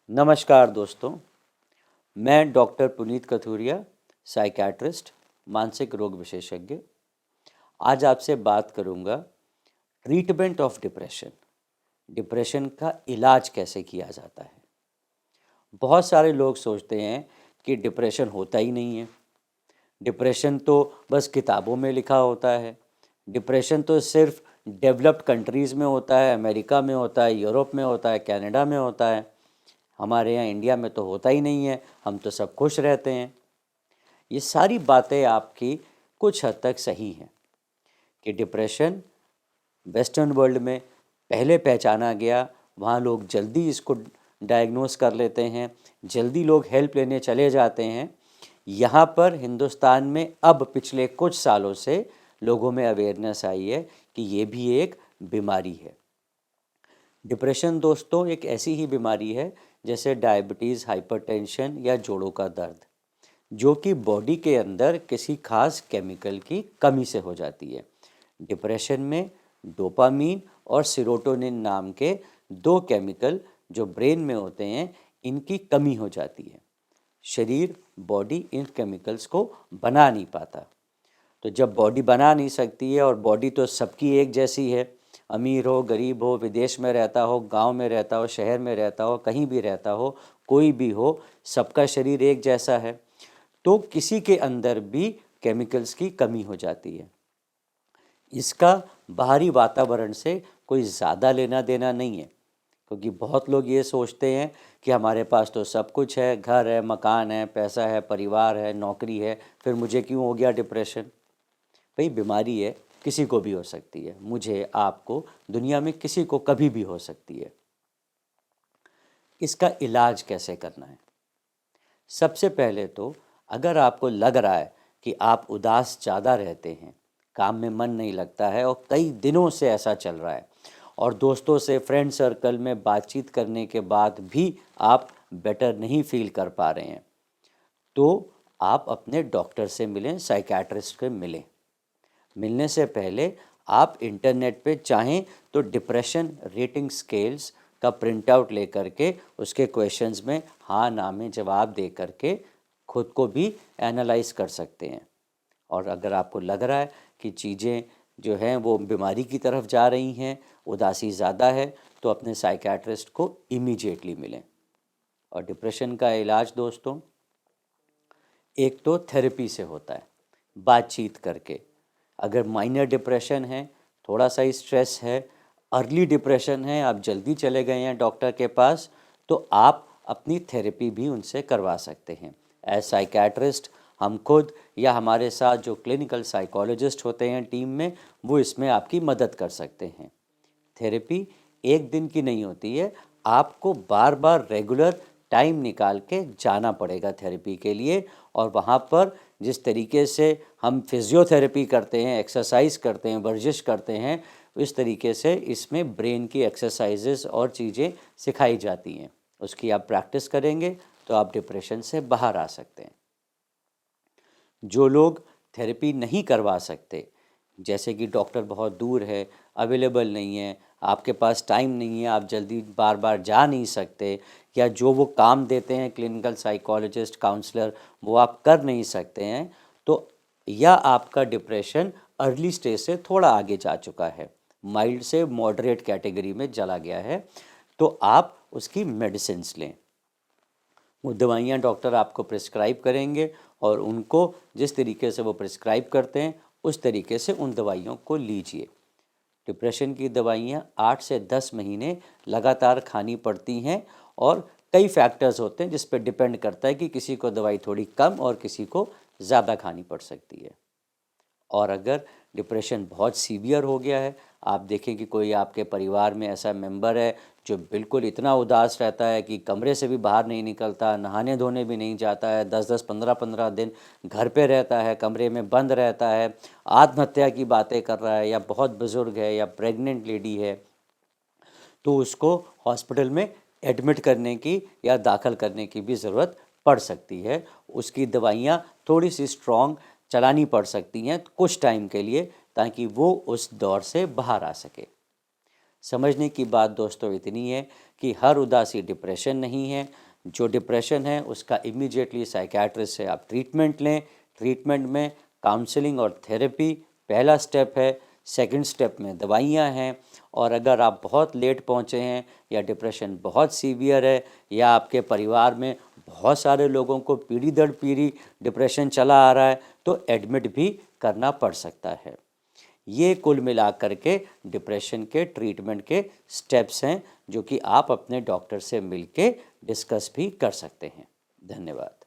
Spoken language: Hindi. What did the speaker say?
नमस्कार दोस्तों, मैं डॉक्टर पुनीत कथूरिया, साइकियाट्रिस्ट, मानसिक रोग विशेषज्ञ। आज आपसे बात करूंगा ट्रीटमेंट ऑफ डिप्रेशन। डिप्रेशन का इलाज कैसे किया जाता है। बहुत सारे लोग सोचते हैं कि डिप्रेशन होता ही नहीं है, डिप्रेशन तो बस किताबों में लिखा होता है, डिप्रेशन तो सिर्फ डेवलप्ड कंट्रीज़ में होता है, अमेरिका में होता है, यूरोप में होता है, कनाडा में होता है, हमारे यहाँ इंडिया में तो होता ही नहीं है, हम तो सब खुश रहते हैं। ये सारी बातें आपकी कुछ हद तक सही हैं कि डिप्रेशन वेस्टर्न वर्ल्ड में पहले पहचाना गया, वहाँ लोग जल्दी इसको डायग्नोस कर लेते हैं, जल्दी लोग हेल्प लेने चले जाते हैं। यहाँ पर हिंदुस्तान में अब पिछले कुछ सालों से लोगों में अवेयरनेस आई है कि ये भी एक बीमारी है। डिप्रेशन दोस्तों एक ऐसी ही बीमारी है जैसे डायबिटीज़, हाइपरटेंशन या जोड़ों का दर्द, जो कि बॉडी के अंदर किसी खास केमिकल की कमी से हो जाती है। डिप्रेशन में डोपामीन और सेरोटोनिन नाम के दो केमिकल जो ब्रेन में होते हैं, इनकी कमी हो जाती है। शरीर, बॉडी इन केमिकल्स को बना नहीं पाता। तो जब बॉडी बना नहीं सकती है, और बॉडी तो सबकी एक जैसी है, अमीर हो, गरीब हो, विदेश में रहता हो, गांव में रहता हो, शहर में रहता हो, कहीं भी रहता हो, कोई भी हो, सबका शरीर एक जैसा है। तो किसी के अंदर भी केमिकल्स की कमी हो जाती है। इसका बाहरी वातावरण से कोई ज़्यादा लेना देना नहीं है, क्योंकि बहुत लोग ये सोचते हैं कि हमारे पास तो सब कुछ है, घर है, मकान है, पैसा है, परिवार है, नौकरी है, फिर मुझे क्यों हो गया डिप्रेशन। भाई बीमारी है, किसी को भी हो सकती है, मुझे, आपको, दुनिया में किसी को कभी भी हो सकती है। इसका इलाज कैसे करना है। सबसे पहले तो अगर आपको लग रहा है कि आप उदास ज़्यादा रहते हैं, काम में मन नहीं लगता है और कई दिनों से ऐसा चल रहा है, और दोस्तों से, फ्रेंड सर्कल में बातचीत करने के बाद भी आप बेटर नहीं फील कर पा रहे हैं, तो आप अपने डॉक्टर से मिलें, साइकियाट्रिस्ट से मिलें। मिलने से पहले आप इंटरनेट पे चाहें तो डिप्रेशन रेटिंग स्केल्स का प्रिंट आउट ले करके उसके क्वेश्चंस में हाँ ना में जवाब दे करके खुद को भी एनालाइज कर सकते हैं। और अगर आपको लग रहा है कि चीज़ें जो हैं वो बीमारी की तरफ जा रही हैं, उदासी ज़्यादा है, तो अपने साइकियाट्रिस्ट को इमीडिएटली मिलें। और डिप्रेशन का इलाज दोस्तों एक तो थेरेपी से होता है, बातचीत करके। अगर माइनर डिप्रेशन है, थोड़ा सा स्ट्रेस है, अर्ली डिप्रेशन है, आप जल्दी चले गए हैं डॉक्टर के पास, तो आप अपनी थेरेपी भी उनसे करवा सकते हैं। एज साइकियाट्रिस्ट हम खुद या हमारे साथ जो क्लिनिकल साइकोलॉजिस्ट होते हैं टीम में, वो इसमें आपकी मदद कर सकते हैं। थेरेपी एक दिन की नहीं होती है, आपको बार बार रेगुलर टाइम निकाल के जाना पड़ेगा थेरेपी के लिए। और वहाँ पर जिस तरीके से हम फिजियोथेरेपी करते हैं, एक्सरसाइज करते हैं, वर्जिश करते हैं, इस तरीके से इसमें ब्रेन की एक्सरसाइजेस और चीज़ें सिखाई जाती हैं। उसकी आप प्रैक्टिस करेंगे तो आप डिप्रेशन से बाहर आ सकते हैं। जो लोग थेरेपी नहीं करवा सकते, जैसे कि डॉक्टर बहुत दूर है, अवेलेबल नहीं है, आपके पास टाइम नहीं है, आप जल्दी बार बार जा नहीं सकते, या जो वो काम देते हैं क्लिनिकल साइकोलॉजिस्ट, काउंसलर, वो आप कर नहीं सकते हैं, तो या आपका डिप्रेशन अर्ली स्टेज से थोड़ा आगे जा चुका है, माइल्ड से मॉडरेट कैटेगरी में चला गया है, तो आप उसकी मेडिसिन्स लें। वो दवाइयाँ डॉक्टर आपको प्रिस्क्राइब करेंगे, और उनको जिस तरीके से वो प्रिस्क्राइब करते हैं उस तरीके से उन दवाइयों को लीजिए। डिप्रेशन की दवाइयाँ 8 से 10 महीने लगातार खानी पड़ती हैं, और कई फैक्टर्स होते हैं जिस पर डिपेंड करता है कि किसी को दवाई थोड़ी कम और किसी को ज़्यादा खानी पड़ सकती है। और अगर डिप्रेशन बहुत सीवियर हो गया है, आप देखें कि कोई आपके परिवार में ऐसा मेंबर है जो बिल्कुल इतना उदास रहता है कि कमरे से भी बाहर नहीं निकलता, नहाने धोने भी नहीं जाता है, 10-10, 15-15 दिन घर पे रहता है, कमरे में बंद रहता है, आत्महत्या की बातें कर रहा है, या बहुत बुज़ुर्ग है या प्रेग्नेंट लेडी है, तो उसको हॉस्पिटल में एडमिट करने की या दाखिल करने की भी ज़रूरत पड़ सकती है। उसकी दवाइयाँ थोड़ी सी स्ट्रॉन्ग चलानी पड़ सकती हैं कुछ टाइम के लिए, ताकि वो उस दौर से बाहर आ सके। समझने की बात दोस्तों इतनी है कि हर उदासी डिप्रेशन नहीं है। जो डिप्रेशन है उसका इमीडिएटली साइकियाट्रिस्ट से आप ट्रीटमेंट लें। ट्रीटमेंट में काउंसलिंग और थेरेपी पहला स्टेप है। सेकंड स्टेप में दवाइयाँ हैं। और अगर आप बहुत लेट पहुँचे हैं या डिप्रेशन बहुत सीवियर है या आपके परिवार में बहुत सारे लोगों को पीढ़ी दर पीढ़ी डिप्रेशन चला आ रहा है तो एडमिट भी करना पड़ सकता है। ये कुल मिलाकर के डिप्रेशन के ट्रीटमेंट के स्टेप्स हैं जो कि आप अपने डॉक्टर से मिलके डिस्कस भी कर सकते हैं। धन्यवाद।